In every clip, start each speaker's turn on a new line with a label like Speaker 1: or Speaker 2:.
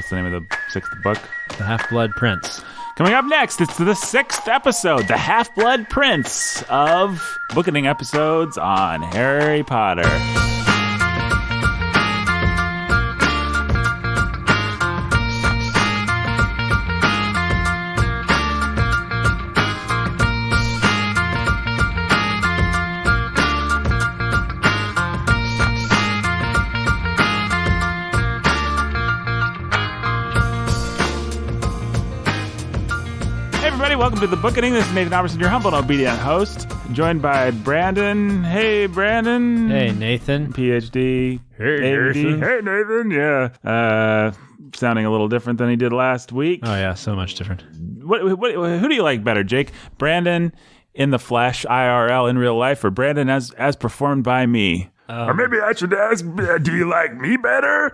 Speaker 1: What's the name of the 6th book?
Speaker 2: The Half-Blood Prince.
Speaker 1: Coming up next, it's the 6th episode, The Half-Blood Prince of Bookening episodes on Harry Potter. Welcome to the Bookening. This is Nathan Albertson, your humble and obedient host, joined by Brandon. Hey, Brandon.
Speaker 2: Hey, Nathan.
Speaker 1: PhD.
Speaker 2: Hey, Nathan.
Speaker 1: Hey, Nathan. Yeah. Sounding a little different than he did last week.
Speaker 2: Oh, yeah, so much different.
Speaker 1: Who do you like better, Jake? Brandon in the flesh, IRL, in real life, or Brandon as performed by me? Or maybe I should ask, do you like me better?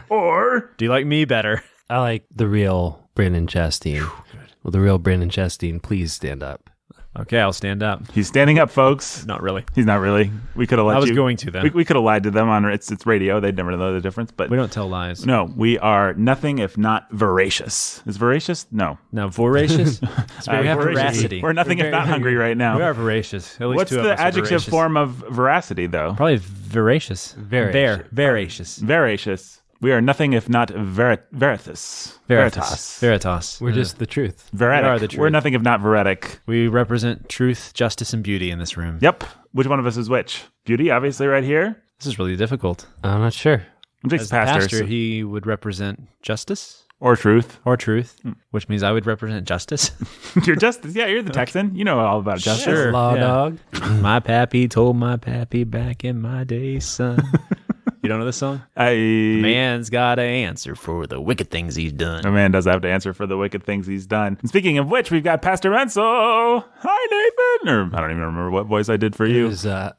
Speaker 1: Or
Speaker 2: do you like me better?
Speaker 3: I like the real Brandon Chastain. Well, the real Brandon Chastain, please stand up.
Speaker 2: Okay, I'll stand up.
Speaker 1: He's standing up, folks.
Speaker 2: Not really.
Speaker 1: He's not really. We could have let you.
Speaker 2: I was going to, then.
Speaker 1: We could have lied to them on it's radio. They'd never know the difference. But
Speaker 2: we don't tell lies.
Speaker 1: No, we are nothing if not voracious. Is voracious? No.
Speaker 2: No, voracious? We have veracity.
Speaker 1: We're nothing if not hungry right now.
Speaker 2: We are voracious. At least
Speaker 1: What's
Speaker 2: two of
Speaker 1: the
Speaker 2: us are
Speaker 1: adjective
Speaker 2: voracious.
Speaker 1: form of veracity, though?
Speaker 2: Probably voracious. Veracious.
Speaker 1: Veracious. We are nothing if not veritas.
Speaker 2: Veritas.
Speaker 3: We're just the truth.
Speaker 1: Veretic.
Speaker 2: We are the truth.
Speaker 1: We're nothing if not veretic.
Speaker 2: We represent truth, justice, and beauty in this room.
Speaker 1: Yep. Which one of us is which? Beauty, obviously, right here.
Speaker 2: This is really difficult.
Speaker 3: I'm not sure.
Speaker 1: I'm Jake's
Speaker 2: As the
Speaker 1: pastor.
Speaker 2: pastor, he would represent justice.
Speaker 1: Or truth.
Speaker 2: Or truth, which means I would represent justice.
Speaker 1: You're justice. Yeah, you're the Texan. You know all about justice.
Speaker 2: Sure.
Speaker 3: Law
Speaker 2: Yeah.
Speaker 3: dog.
Speaker 2: My pappy told my pappy back in my day, son. You don't know this song? Man's got to answer for the wicked things he's done.
Speaker 1: A man does have to answer for the wicked things he's done. And speaking of which, we've got Pastor Renzo. Hi, Nathan. Or I don't even remember what voice I did for you.
Speaker 3: Hi.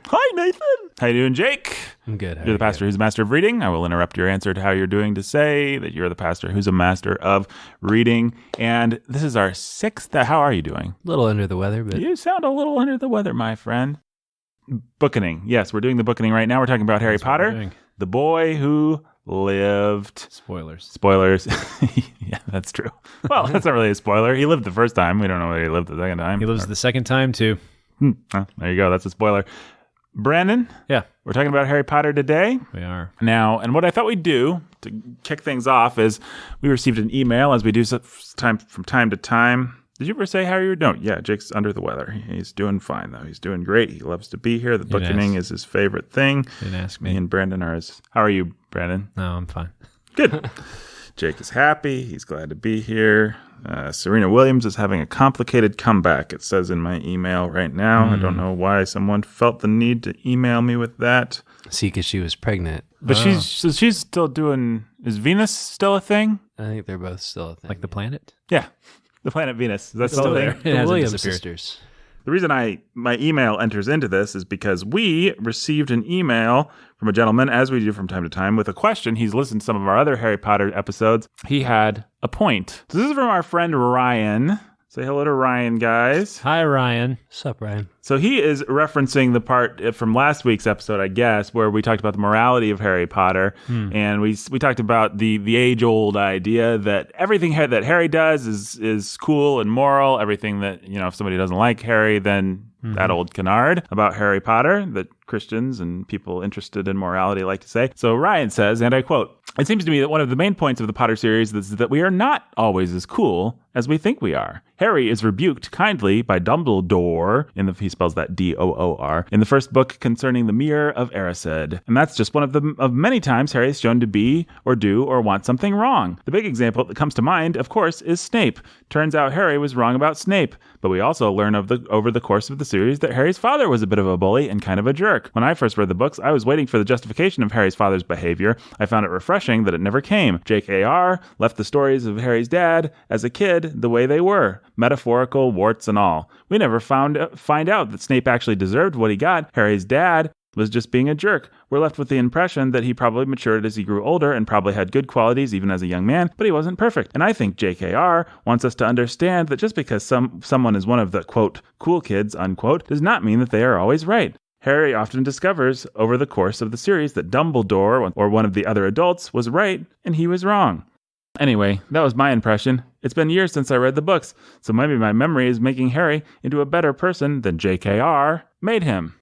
Speaker 1: Hi, Nathan. How you doing, Jake?
Speaker 3: I'm good.
Speaker 1: You're the pastor who's a master of reading. I will interrupt your answer to how you're doing to say that you're the pastor who's a master of reading. And this is our 6th. How are you doing?
Speaker 3: A little under the weather, but
Speaker 1: You sound a little under the weather, my friend. Bookening. Yes, we're doing the Bookening right now. We're talking about Harry Potter, the boy who lived. Spoilers. Yeah, that's true. Well, that's not really a spoiler. He lived the first time. We don't know whether he lived the second time.
Speaker 2: He lives the second time, too.
Speaker 1: Oh, there you go. That's a spoiler. Brandon?
Speaker 2: Yeah.
Speaker 1: We're talking about Harry Potter today.
Speaker 2: We are.
Speaker 1: Now, and what I thought we'd do to kick things off is we received an email, as we do from time to time. Did you ever say how you're doing? Yeah, Jake's under the weather. He's doing fine, though. He's doing great. He loves to be here. The Bookening is his favorite thing.
Speaker 2: Didn't ask me.
Speaker 1: Me and Brandon are his... How are you, Brandon?
Speaker 2: No, I'm fine.
Speaker 1: Good. Jake is happy. He's glad to be here. Serena Williams is having a complicated comeback, it says in my email right now. I don't know why someone felt the need to email me with that.
Speaker 3: see, because she was pregnant.
Speaker 1: But she's still doing... Is Venus still a thing?
Speaker 3: I think they're both still a thing.
Speaker 2: Like the planet?
Speaker 1: Yeah. The planet Venus. Is that still
Speaker 2: still
Speaker 1: a
Speaker 2: there.
Speaker 1: thing?
Speaker 2: It hasn't
Speaker 3: Williams
Speaker 2: disappeared.
Speaker 3: sisters.
Speaker 1: The reason my email enters into this is because we received an email from a gentleman, as we do from time to time, with a question. He's listened to some of our other Harry Potter episodes. He had a point. So this is from our friend Ryan. Say hello to Ryan, guys.
Speaker 2: Hi, Ryan.
Speaker 3: What's up, Ryan?
Speaker 1: So he is referencing the part from last week's episode, I guess, where we talked about the morality of Harry Potter. And we talked about the age-old idea that everything that Harry does is cool and moral. Everything that, if somebody doesn't like Harry, then that old canard about Harry Potter that Christians and people interested in morality like to say. So Ryan says, and I quote, "It seems to me that one of the main points of the Potter series is that we are not always as cool as we think we are. Harry is rebuked kindly by Dumbledore," he spells that D-O-O-R, "in the first book concerning the Mirror of Erised. And that's just one of many times Harry is shown to be or do or want something wrong. The big example that comes to mind, of course, is Snape. Turns out Harry was wrong about Snape. But we also learn over the course of the series that Harry's father was a bit of a bully and kind of a jerk. When I first read the books, I was waiting for the justification of Harry's father's behavior. I found it refreshing that it never came. J.K.R. left the stories of Harry's dad as a kid the way they were, metaphorical, warts and all. We never find out that Snape actually deserved what he got. Harry's dad was just being a jerk. We're left with the impression that he probably matured as he grew older and probably had good qualities even as a young man, but he wasn't perfect. And I think JKR wants us to understand that just because someone is one of the, quote, cool kids, unquote, does not mean that they are always right. Harry often discovers over the course of the series that Dumbledore or one of the other adults was right and he was wrong. Anyway, that was my impression. It's been years since I read the books, so maybe my memory is making Harry into a better person than JKR made him.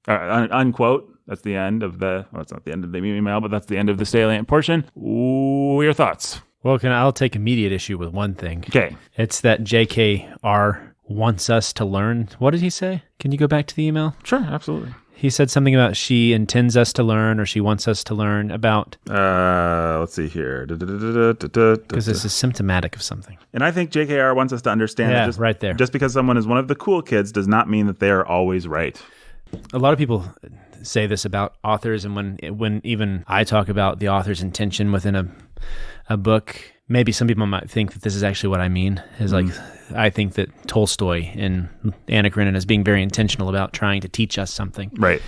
Speaker 1: Unquote. That's the end of it's not the end of the email, but that's the end of the salient portion. Ooh, your thoughts?
Speaker 2: Well, I'll take immediate issue with one thing.
Speaker 1: Okay.
Speaker 2: It's that JKR wants us to learn. What did he say? Can you go back to the email?
Speaker 1: Sure, absolutely.
Speaker 2: He said something about she intends us to learn, or she wants us to learn about...
Speaker 1: let's see here.
Speaker 2: Because this is symptomatic of something.
Speaker 1: And I think JKR wants us to understand that
Speaker 2: right there.
Speaker 1: Just because someone is one of the cool kids does not mean that they are always right.
Speaker 2: A lot of people say this about authors, and when even I talk about the author's intention within a book, maybe some people might think that this is actually what I mean. Is like, I think that Tolstoy in Anna Karenina is being very intentional about trying to teach us something.
Speaker 1: Right.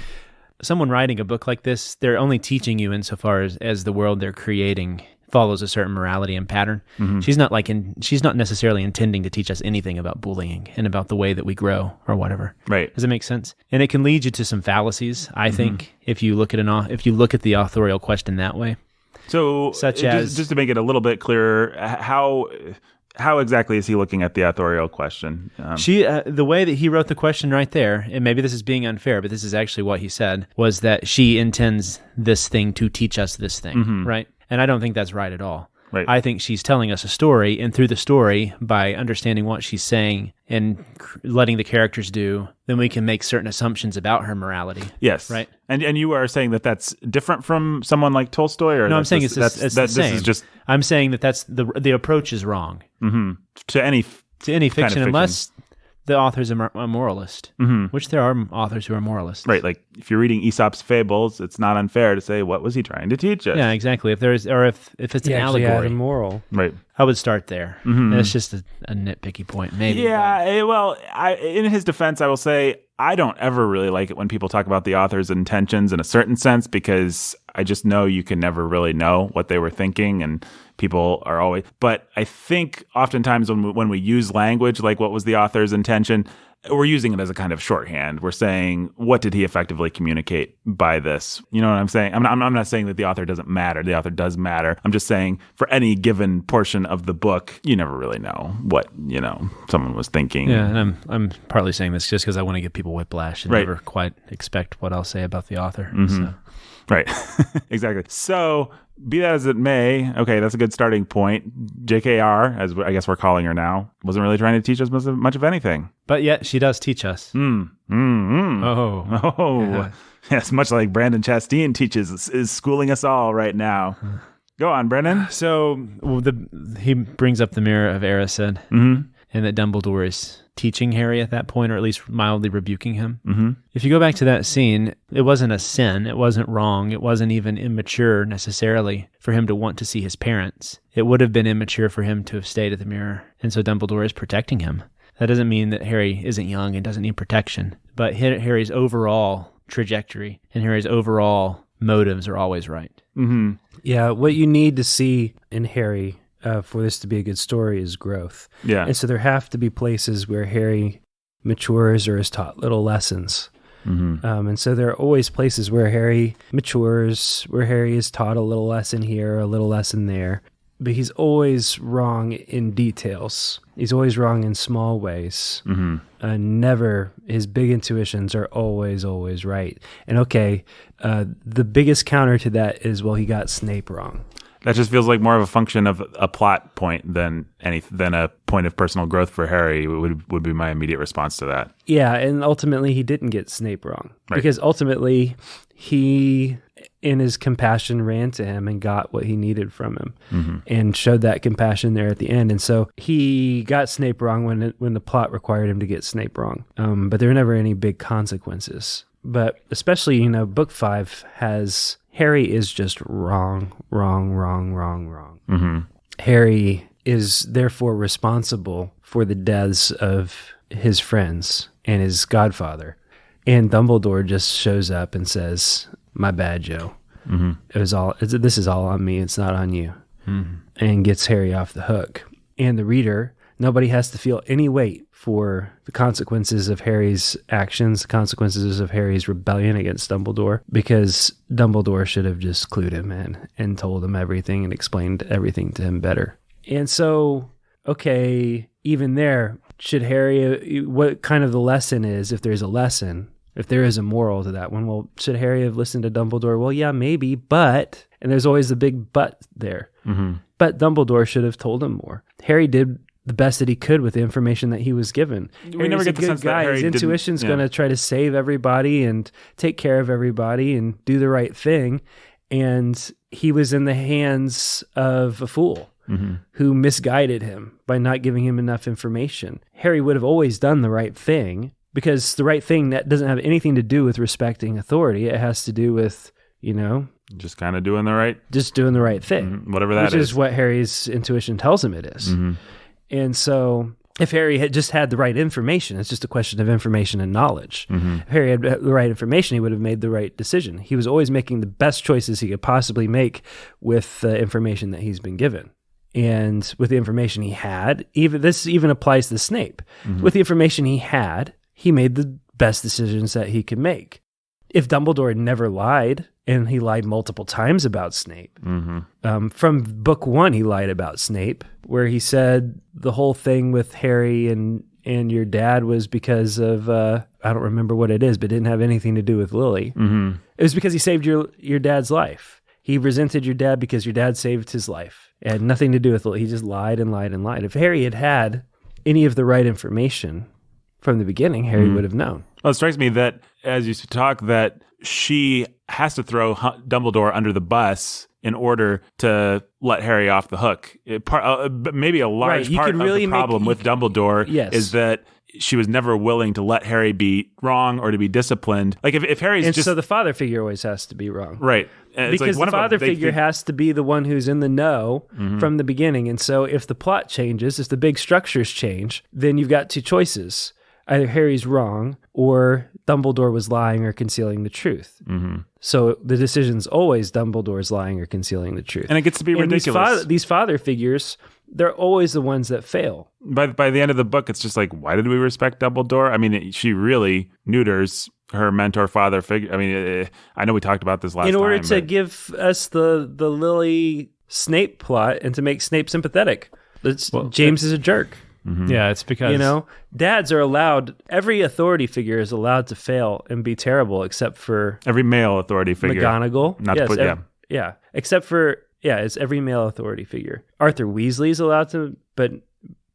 Speaker 2: Someone writing a book like this, they're only teaching you insofar as the world they're creating follows a certain morality and pattern. Mm-hmm. She's not necessarily intending to teach us anything about bullying and about the way that we grow or whatever.
Speaker 1: Right.
Speaker 2: Does it make sense? And it can lead you to some fallacies, I think, if you look at the authorial question that way.
Speaker 1: So, just to make it a little bit clearer, how exactly is he looking at the authorial question?
Speaker 2: The way that he wrote the question right there, and maybe this is being unfair, but this is actually what he said, was that she intends this thing to teach us this thing, right? And I don't think that's right at all.
Speaker 1: Right.
Speaker 2: I think she's telling us a story, and through the story, by understanding what she's saying and letting the characters do, then we can make certain assumptions about her morality.
Speaker 1: Yes.
Speaker 2: Right.
Speaker 1: And you are saying that that's different from someone like Tolstoy, or
Speaker 2: no? I'm saying it's the same.
Speaker 1: This is just.
Speaker 2: I'm saying that that's the approach is wrong
Speaker 1: to any
Speaker 2: fiction, unless the author's a moralist, which there are authors who are moralists.
Speaker 1: Right, like if you're reading Aesop's fables, it's not unfair to say, what was he trying to teach us?
Speaker 2: Yeah, exactly. If it's an allegory,
Speaker 3: a moral.
Speaker 1: Right.
Speaker 2: I would start there. And it's just a nitpicky point, maybe.
Speaker 1: Yeah, in his defense, I will say, I don't ever really like it when people talk about the author's intentions in a certain sense, because I just know you can never really know what they were thinking, and people are always... But I think oftentimes when we use language like what was the author's intention, we're using it as a kind of shorthand. We're saying, what did he effectively communicate by this? You know what I'm saying? I'm not saying that the author doesn't matter. The author does matter. I'm just saying for any given portion of the book, you never really know what, someone was thinking.
Speaker 2: Yeah, and I'm partly saying this just because I want to give people whiplash and
Speaker 1: right.
Speaker 2: never quite expect what I'll say about the author. So.
Speaker 1: Right. Exactly. So, be that as it may, okay, that's a good starting point. JKR, as I guess we're calling her now, wasn't really trying to teach us much of anything.
Speaker 2: But yet, she does teach us. Oh.
Speaker 1: Yeah. Yes, much like Brandon Chastain is schooling us all right now. Go on, Brennan.
Speaker 2: So, he brings up the mirror of Erised, and that Dumbledore is teaching Harry at that point, or at least mildly rebuking him. If you go back to that scene, it wasn't a sin, it wasn't wrong, it wasn't even immature necessarily for him to want to see his parents. It would have been immature for him to have stayed at the mirror, and so Dumbledore is protecting him. That doesn't mean that Harry isn't young and doesn't need protection, but Harry's overall trajectory and Harry's overall motives are always right.
Speaker 3: Yeah, what you need to see in Harry for this to be a good story is growth.
Speaker 1: Yeah.
Speaker 3: And so there have to be places where Harry matures or is taught little lessons. And so there are always places where Harry matures, where Harry is taught a little lesson here, a little lesson there. But he's always wrong in details. He's always wrong in small ways. Never, his big intuitions are always right. And okay, the biggest counter to that is, well, he got Snape wrong.
Speaker 1: That just feels like more of a function of a plot point than a point of personal growth for Harry would be my immediate response to that.
Speaker 3: Yeah, and ultimately he didn't get Snape wrong.
Speaker 1: Right.
Speaker 3: Because ultimately he, in his compassion, ran to him and got what he needed from him and showed that compassion there at the end. And so he got Snape wrong when the plot required him to get Snape wrong. But there were never any big consequences. But especially, book 5 has... Harry is just wrong. Harry is therefore responsible for the deaths of his friends and his godfather. And Dumbledore just shows up and says, "My bad, Joe. This is all on me. It's not on you." And gets Harry off the hook. And the reader Nobody has to feel any weight for the consequences of Harry's actions, the consequences of Harry's rebellion against Dumbledore, because Dumbledore should have just clued him in and told him everything and explained everything to him better. And so, okay, even there, should Harry, what kind of the lesson is, if there's a lesson, if there is a moral to that one, well, should Harry have listened to Dumbledore? Well, yeah, maybe, but, and there's always the big but there, but Dumbledore should have told him more. Harry did the best that he could with the information that he was given.
Speaker 1: We never get the sense that Harry
Speaker 3: His intuition's going to try to save everybody and take care of everybody and do the right thing. And he was in the hands of a fool who misguided him by not giving him enough information. Harry would have always done the right thing, because the right thing, that doesn't have anything to do with respecting authority. It has to do with,
Speaker 1: just kind of doing the right
Speaker 3: thing.
Speaker 1: Whatever that is.
Speaker 3: Which is what Harry's intuition tells him it is. And so if Harry had just had the right information, it's just a question of information and knowledge. If Harry had the right information, he would have made the right decision. He was always making the best choices he could possibly make with the information that he's been given. And with the information he had, this even applies to Snape. With the information he had, he made the best decisions that he could make. If Dumbledore had never lied, and he lied multiple times about Snape, from book 1, he lied about Snape, where he said the whole thing with Harry and your dad was because of, I don't remember what it is, but it didn't have anything to do with Lily. It was because he saved your dad's life. He resented your dad because your dad saved his life. It had nothing to do with Lily. He just lied and lied and lied. If Harry had had any of the right information from the beginning, Harry would have known.
Speaker 1: Well, it strikes me that, as you talk, that she has to throw Dumbledore under the bus in order to let Harry off the hook. Maybe a large part of the problem with Dumbledore is that she was never willing to let Harry be wrong or to be disciplined. Like if Harry's
Speaker 3: so the father figure always has to be wrong.
Speaker 1: Right.
Speaker 3: Because the father figure has to be the one who's in the know from the beginning. And so if the plot changes, if the big structures change, then you've got two choices. Either Harry's wrong or Dumbledore was lying or concealing the truth. So the decision's always Dumbledore's lying or concealing the truth.
Speaker 1: And it gets to be ridiculous.
Speaker 3: These father figures, they're always the ones that fail.
Speaker 1: By the end of the book, it's just like, why did we respect Dumbledore? I mean, she really neuters her mentor father figure. I mean, I know we talked about this last time.
Speaker 3: In order to give us the Lily Snape plot and to make Snape sympathetic. James is a jerk.
Speaker 2: Yeah, it's because...
Speaker 3: dads are allowed, every authority figure is allowed to fail and be terrible except for...
Speaker 1: Every male authority figure.
Speaker 3: McGonagall. Yeah, except for... Yeah, it's every male authority figure. Arthur Weasley's allowed to... But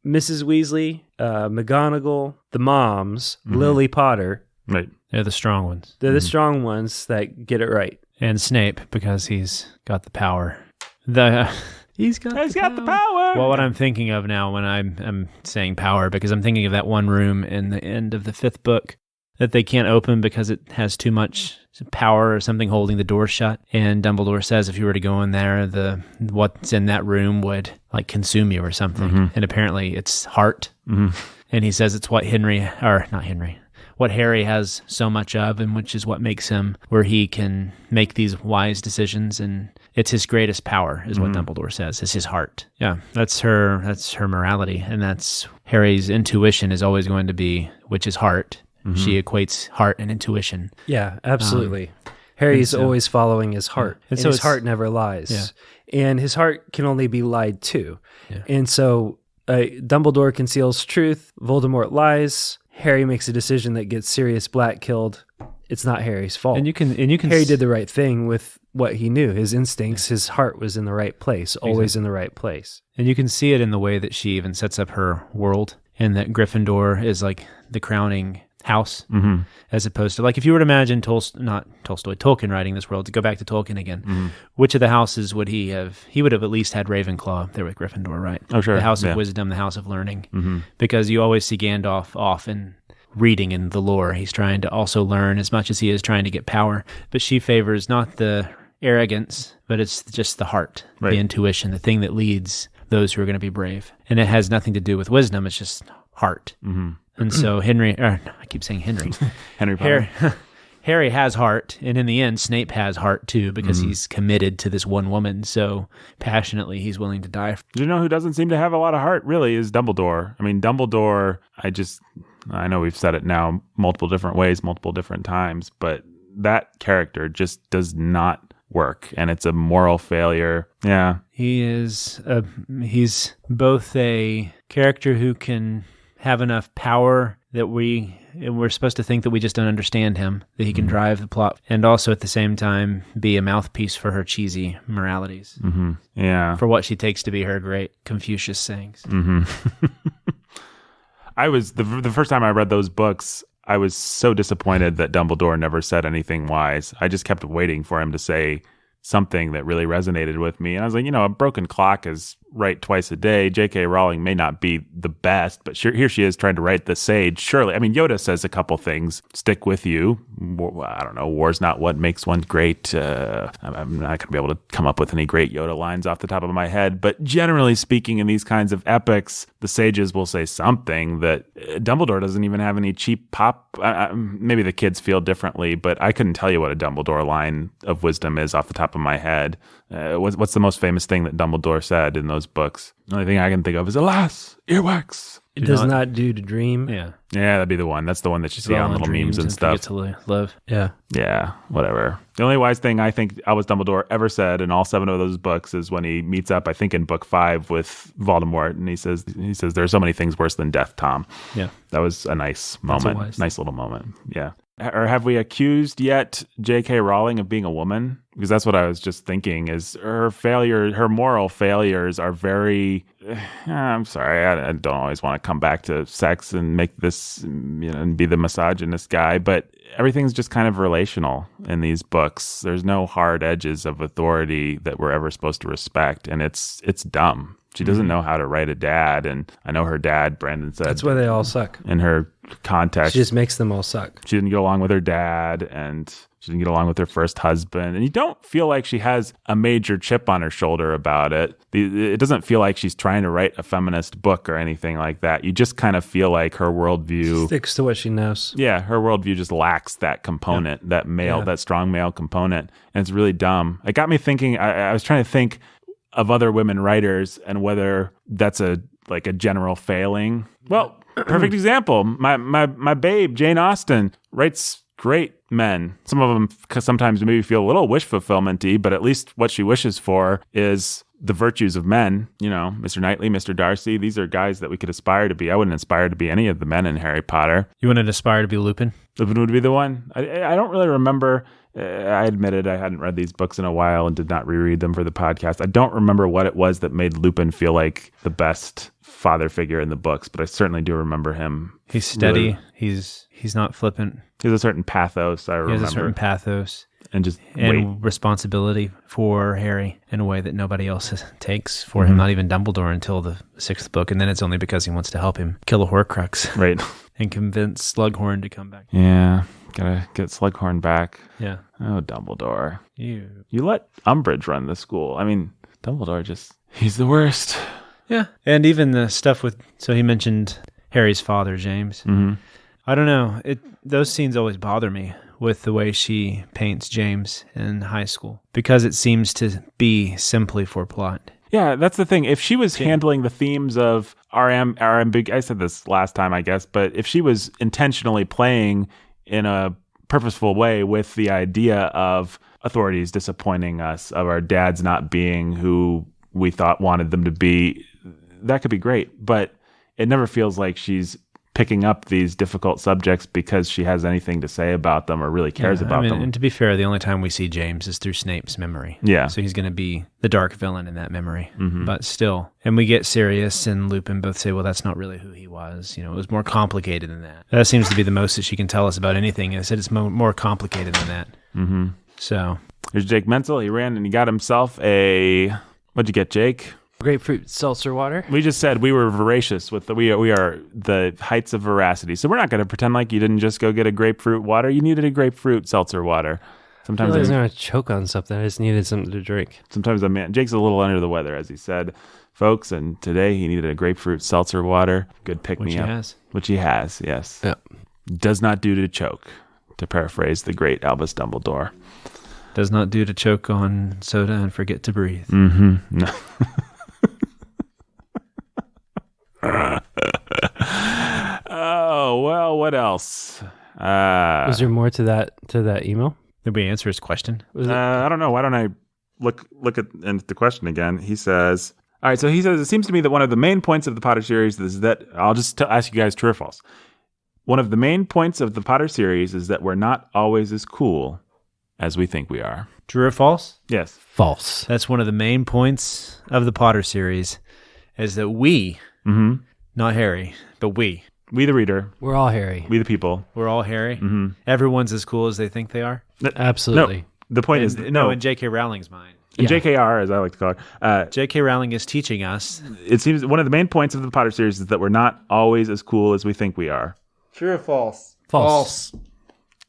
Speaker 3: Mrs. Weasley, McGonagall, the moms, Lily Potter...
Speaker 1: Right.
Speaker 2: They're the strong ones.
Speaker 3: They're the strong ones that get it right.
Speaker 2: And Snape, because he's got the power. He's got the power. Well, what I'm thinking of now when I'm saying power, because I'm thinking of that one room in the end of the 5th book that they can't open because it has too much power or something holding the door shut. And Dumbledore says if you were to go in there, what's in that room would like consume you or something. And apparently it's heart. And he says it's what what Harry has so much of, and which is what makes him where he can make these wise decisions, and it's his greatest power, is what Dumbledore says. It's his heart. Yeah, that's her morality, and that's Harry's intuition is always going to be, which is heart. She equates heart and intuition.
Speaker 3: Yeah, absolutely. Harry's always following his heart, and so his heart never lies, and his heart can only be lied to, and so Dumbledore conceals truth, Voldemort lies. Harry makes a decision that gets Sirius Black killed. It's not Harry's fault.
Speaker 2: And you can
Speaker 3: Harry did the right thing with what he knew. His instincts, his heart was in the right place, always in the right place.
Speaker 2: And you can see it in the way that she even sets up her world, and that Gryffindor is like the crowning house, as opposed to, like, if you were to imagine Tolkien writing this world, to go back to Tolkien again, which of the houses would he have? He would have at least had Ravenclaw there with Gryffindor, right?
Speaker 1: Oh, sure.
Speaker 2: The House of Wisdom, the House of Learning, because you always see Gandalf off and reading in the lore. He's trying to also learn as much as he is trying to get power, but she favors not the arrogance, but it's just the heart, the intuition, the thing that leads those who are going to be brave. And it has nothing to do with wisdom, it's just heart. And so Henry Potter. Harry has heart, and in the end, Snape has heart too, because he's committed to this one woman so passionately he's willing to die.
Speaker 1: Do you know who doesn't seem to have a lot of heart, really, is Dumbledore. I mean, Dumbledore, I know we've said it now multiple different ways, multiple different times, but that character just does not work, and it's a moral failure. Yeah.
Speaker 2: He's both a character who can have enough power that we're supposed to think that we just don't understand him, that he can drive the plot, and also at the same time be a mouthpiece for her cheesy moralities.
Speaker 1: Mm-hmm. Yeah.
Speaker 2: For what she takes to be her great Confucius sayings.
Speaker 1: Mm-hmm. I was, the first time I read those books, I was so disappointed that Dumbledore never said anything wise. I just kept waiting for him to say something that really resonated with me. And I was like, a broken clock is right twice a day. J.K. Rowling may not be the best, but here she is trying to write the sage. Surely, I mean, Yoda says a couple things stick with you. I don't know. War's not what makes one great. I'm not going to be able to come up with any great Yoda lines off the top of my head. But generally speaking, in these kinds of epics, the sages will say something that Dumbledore doesn't even have any cheap pop. Maybe the kids feel differently, but I couldn't tell you what a Dumbledore line of wisdom is off the top of my head. What's the most famous thing that Dumbledore said in those books? The only thing I can think of is, alas, earwax.
Speaker 3: It does not do to dream.
Speaker 2: Yeah.
Speaker 1: Yeah, that'd be the one. That's the one that you see on little memes and stuff.
Speaker 2: To live.
Speaker 3: Yeah.
Speaker 1: Yeah, whatever. The only wise thing I think Albus Dumbledore ever said in all 7 of those books is when he meets up, I think in book 5 with Voldemort, and he says, there are so many things worse than death, Tom.
Speaker 2: Yeah.
Speaker 1: That was a nice moment. Nice little moment. Yeah. Or have we accused yet J.K. Rowling of being a woman? Because that's what I was just thinking, is her moral failures are very, I'm sorry, I don't always want to come back to sex and make this, and be the misogynist guy, but everything's just kind of relational in these books. There's no hard edges of authority that we're ever supposed to respect, and it's dumb. She doesn't know how to write a dad, and I know her dad, Brandon said.
Speaker 3: That's why they all suck.
Speaker 1: In her context.
Speaker 3: She just makes them all suck.
Speaker 1: She didn't get along with her dad, and she didn't get along with her first husband. And you don't feel like she has a major chip on her shoulder about it. It doesn't feel like she's trying to write a feminist book or anything like that. You just kind of feel like her worldview...
Speaker 3: She sticks to what she knows.
Speaker 1: Yeah, her worldview just lacks that component, that strong male component. And it's really dumb. It got me thinking, I was trying to think of other women writers and whether that's a general failing. Well, perfect example. My babe, Jane Austen, writes great men. Some of them sometimes maybe feel a little wish fulfillment-y, but at least what she wishes for is the virtues of men. Mr. Knightley, Mr. Darcy, these are guys that we could aspire to be. I wouldn't aspire to be any of the men in Harry Potter.
Speaker 2: You wouldn't aspire to be Lupin?
Speaker 1: Lupin would be the one. I don't really remember. I admitted I hadn't read these books in a while and did not reread them for the podcast. I don't remember what it was that made Lupin feel like the best father figure in the books, but I certainly do remember him.
Speaker 2: He's steady. Really, he's not flippant.
Speaker 1: He has a certain pathos, I remember. He has a certain
Speaker 2: pathos.
Speaker 1: And
Speaker 2: responsibility for Harry in a way that nobody else takes for him, not even Dumbledore until the 6th book, and then it's only because he wants to help him kill a Horcrux.
Speaker 1: Right.
Speaker 2: And convince Slughorn to come back.
Speaker 1: Yeah. Gotta get Slughorn back.
Speaker 2: Yeah.
Speaker 1: Oh, Dumbledore. You let Umbridge run the school. I mean, Dumbledore he's the worst.
Speaker 2: Yeah. And even the stuff so he mentioned Harry's father, James.
Speaker 1: Mm-hmm.
Speaker 2: I don't know. Those scenes always bother me with the way she paints James in high school, because it seems to be simply for plot.
Speaker 1: Yeah, that's the thing. If she was handling the themes of RMB, I said this last time, I guess, but if she was intentionally playing in a purposeful way with the idea of authorities disappointing us, of our dads not being who we thought wanted them to be, that could be great. But it never feels like she's picking up these difficult subjects because she has anything to say about them or really cares about them.
Speaker 2: And to be fair, the only time we see James is through Snape's memory.
Speaker 1: Yeah.
Speaker 2: So he's going to be the dark villain in that memory. Mm-hmm. But still. And we get Sirius and Lupin both say, well, that's not really who he was. It was more complicated than that. That seems to be the most that she can tell us about anything. And I said it's more complicated than that.
Speaker 1: Mm-hmm.
Speaker 2: So.
Speaker 1: Here's Jake Menzel. He ran and he got himself what'd you get, Jake?
Speaker 3: Grapefruit seltzer water.
Speaker 1: We just said we were voracious with we are the heights of veracity. So we're not going to pretend like you didn't just go get a grapefruit water. You needed a grapefruit seltzer water.
Speaker 3: Sometimes I was going to choke on something. I just needed something to drink.
Speaker 1: Sometimes Jake's a little under the weather, as he said, folks. And today he needed a grapefruit seltzer water. Good pick me up.
Speaker 2: Which he has.
Speaker 1: Which he has, yes.
Speaker 3: Yeah.
Speaker 1: Does not do to choke. to paraphrase the great Albus Dumbledore.
Speaker 2: Does not do to choke on soda and forget to breathe.
Speaker 1: Mm-hmm. No. Oh, well, what else?
Speaker 3: Was there more to that email?
Speaker 2: Did we answer his question?
Speaker 1: I don't know. Why don't I look at the question again? He says, all right, so he says, it seems to me that one of the main points of the Potter series is that, I'll just ask you guys true or false. One of the main points of the Potter series is that we're not always as cool as we think we are.
Speaker 2: True or false?
Speaker 1: Yes.
Speaker 3: False.
Speaker 2: That's one of the main points of the Potter series, is that we, not Harry, but we
Speaker 1: the reader,
Speaker 3: We're all Harry.
Speaker 1: we the people.
Speaker 2: we're all Harry. Everyone's as cool as they think they are.
Speaker 3: Absolutely.
Speaker 1: No, the point is,
Speaker 2: No, in J.K. Rowling's mind.
Speaker 1: in JKR, as I like to call her,
Speaker 2: J.K. Rowling is teaching us.
Speaker 1: it seems one of the main points of the Potter series is that we're not always as cool as we think we are.
Speaker 4: True or false?
Speaker 3: False.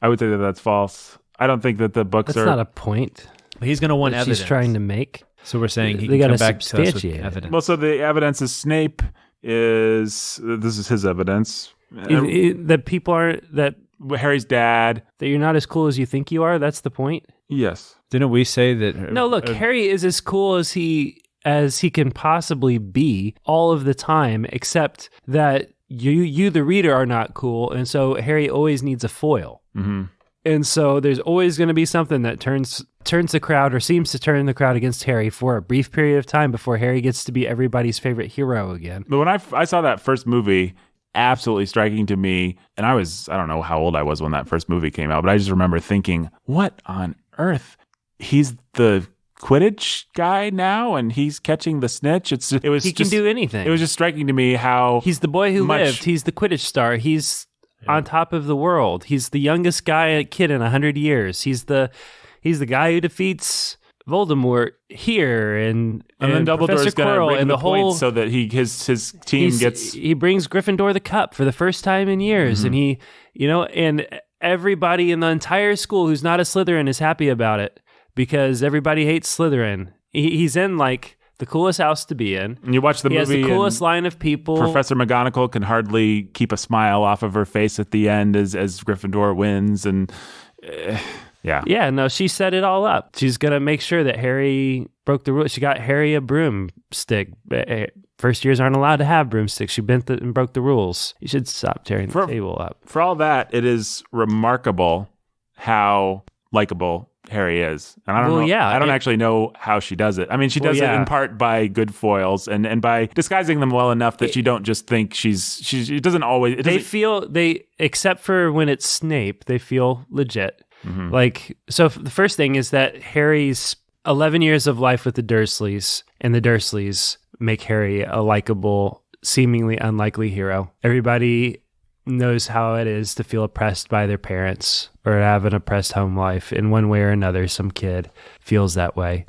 Speaker 1: I would say that that's false. I don't think that the books
Speaker 3: That's
Speaker 1: are...
Speaker 3: not a point
Speaker 2: He's going to want
Speaker 3: that
Speaker 2: evidence.
Speaker 3: she's trying to make.
Speaker 2: So we're saying he
Speaker 3: They
Speaker 2: can
Speaker 3: gotta
Speaker 2: come back to us with
Speaker 3: substantiate it.
Speaker 2: evidence.
Speaker 1: Well, so the evidence is Snape is... This is his evidence.
Speaker 3: That people are that
Speaker 1: Harry's dad.
Speaker 3: you're not as cool as you think you are. That's the point.
Speaker 1: Yes.
Speaker 2: Didn't we say that?
Speaker 3: No, look, Harry is as cool as he can possibly be all of the time, except that you the reader are not cool, and so Harry always needs a foil.
Speaker 1: Mm-hmm.
Speaker 3: And so there's always going to be something that turns the crowd or seems to turn the crowd against Harry for a brief period of time before Harry gets to be everybody's favorite hero again.
Speaker 1: But when I saw that first movie, absolutely striking to me, and I don't know how old I was when that first movie came out, but I just remember thinking, what on earth? He's the Quidditch guy now, and he's catching the snitch.
Speaker 3: He can do anything.
Speaker 1: It was just striking to me how
Speaker 3: He's the boy who lived. He's the Quidditch star. He's on top of the world. He's the youngest kid in 100 years. He's the guy who defeats Voldemort here, and
Speaker 1: then Dumbledore's going to bring
Speaker 3: and
Speaker 1: the
Speaker 3: the whole
Speaker 1: points so that his team gets.
Speaker 3: He brings Gryffindor the cup for the first time in years, and he, and everybody in the entire school who's not a Slytherin is happy about it because everybody hates Slytherin. He's in like the coolest house to be in.
Speaker 1: And you watch the
Speaker 3: He
Speaker 1: movie.
Speaker 3: has the coolest line of people.
Speaker 1: Professor McGonagall can hardly keep a smile off of her face at the end as Gryffindor wins, and. Yeah.
Speaker 3: Yeah, no, she set it all up. She's going to make sure that Harry broke the rules. She got Harry a broomstick. First years aren't allowed to have broomsticks. She bent and broke the rules. You should stop tearing the table up.
Speaker 1: For all that, it is remarkable how likable Harry is. And I don't know.
Speaker 3: Yeah,
Speaker 1: I don't actually know how she does it. I mean, she does it in part by good foils and by disguising them well enough that you don't just think it doesn't always.
Speaker 3: Except for when it's Snape, they feel legit.
Speaker 1: Mm-hmm.
Speaker 3: So the first thing is that Harry's 11 years of life with the Dursleys, and the Dursleys make Harry a likable, seemingly unlikely hero. Everybody knows how it is to feel oppressed by their parents or have an oppressed home life. In one way or another, some kid feels that way.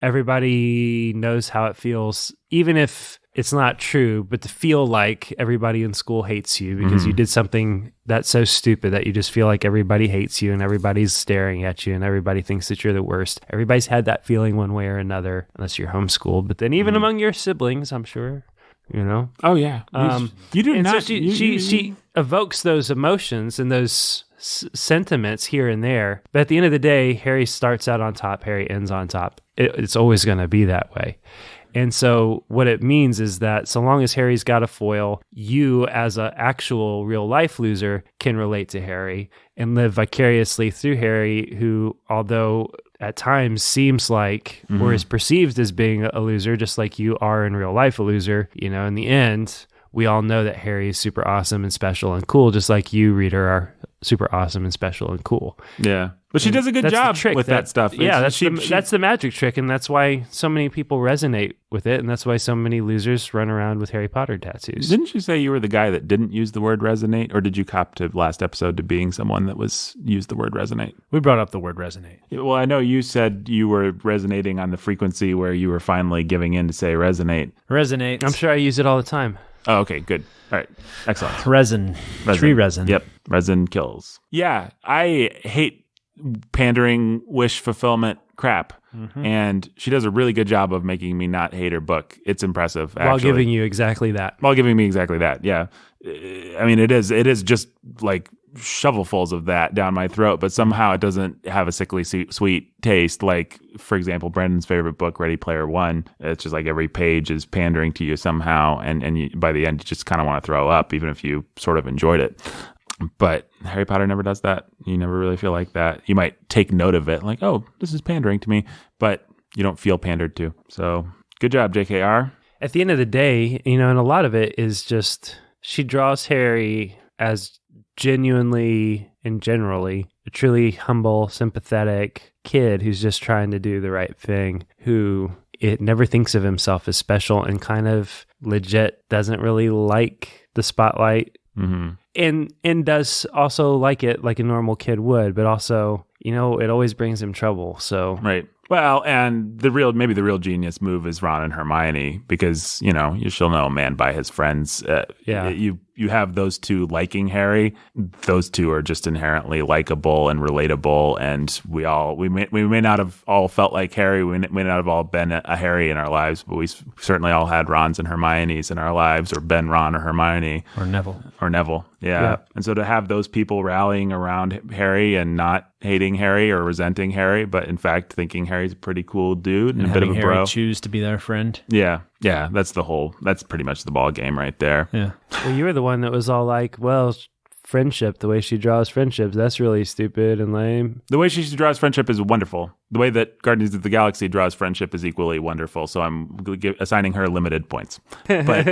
Speaker 3: Everybody knows how it feels, even if it's not true, but to feel like everybody in school hates you because you did something that's so stupid that you just feel like everybody hates you and everybody's staring at you and everybody thinks that you're the worst. Everybody's had that feeling one way or another, unless you're homeschooled. But then even among your siblings, I'm sure,
Speaker 1: Oh, yeah. You do not.
Speaker 3: So she evokes those emotions and those sentiments here and there. But at the end of the day, Harry starts out on top, Harry ends on top. It's always going to be that way. And so what it means is that so long as Harry's got a foil, you as an actual real life loser can relate to Harry and live vicariously through Harry, who, although at times seems like or is perceived as being a loser, just like you are in real life a loser, in the end, we all know that Harry is super awesome and special and cool, just like you, reader, are super awesome and special and cool.
Speaker 1: Yeah. But she does a good job with that stuff.
Speaker 3: Yeah, that's the magic trick, and that's why so many people resonate with it, and that's why so many losers run around with Harry Potter tattoos.
Speaker 1: Didn't you say you were the guy that didn't use the word resonate, or did you cop to last episode to being someone that used the word resonate?
Speaker 2: We brought up the word resonate.
Speaker 1: Well, I know you said you were resonating on the frequency where you were finally giving in to say resonate.
Speaker 2: Resonate.
Speaker 3: I'm sure I use it all the time.
Speaker 1: Oh, okay, good. All right, excellent.
Speaker 2: Resin. Tree resin.
Speaker 1: Yep, resin kills. Yeah, I hate pandering wish fulfillment crap, and she does a really good job of making me not hate her book. It's impressive, actually.
Speaker 3: While giving you exactly that.
Speaker 1: While giving me exactly that, yeah. I mean, it is just like shovelfuls of that down my throat, but somehow it doesn't have a sickly sweet taste. Like, for example, Brandon's favorite book, Ready Player One. It's just like every page is pandering to you somehow, and you, by the end, you just kind of want to throw up, even if you sort of enjoyed it. But Harry Potter never does that. You never really feel like that. You might take note of it, like, oh, this is pandering to me, but you don't feel pandered to. So good job, JKR.
Speaker 3: At the end of the day, and a lot of it is just she draws Harry as genuinely and generally a truly humble, sympathetic kid who's just trying to do the right thing, who it never thinks of himself as special and kind of legit doesn't really like the spotlight.
Speaker 1: Mm-hmm.
Speaker 3: And does also like it like a normal kid would, but also, it always brings him trouble. So
Speaker 1: right. Well, and maybe the real genius move is Ron and Hermione, because you shall know a man by his friends.
Speaker 3: Yeah.
Speaker 1: You have those two liking Harry. Those two are just inherently likable and relatable, and we may not have all felt like Harry. We may not have all been a Harry in our lives, but we certainly all had Rons and Hermiones in our lives, or been Ron or Hermione
Speaker 2: or Neville.
Speaker 1: Yeah.
Speaker 3: Yep.
Speaker 1: And so to have those people rallying around Harry and not hating Harry or resenting Harry, but in fact thinking Harry's a pretty cool dude and a bit of a
Speaker 2: Harry
Speaker 1: bro.
Speaker 2: choose to be their friend.
Speaker 1: Yeah. That's pretty much the ball game right there.
Speaker 2: Yeah.
Speaker 3: Well, you were the one that was all like, well, friendship, the way she draws friendships, that's really stupid and lame.
Speaker 1: The way she draws friendship is wonderful. The way that Guardians of the Galaxy draws friendship is equally wonderful. So I'm assigning her limited points. But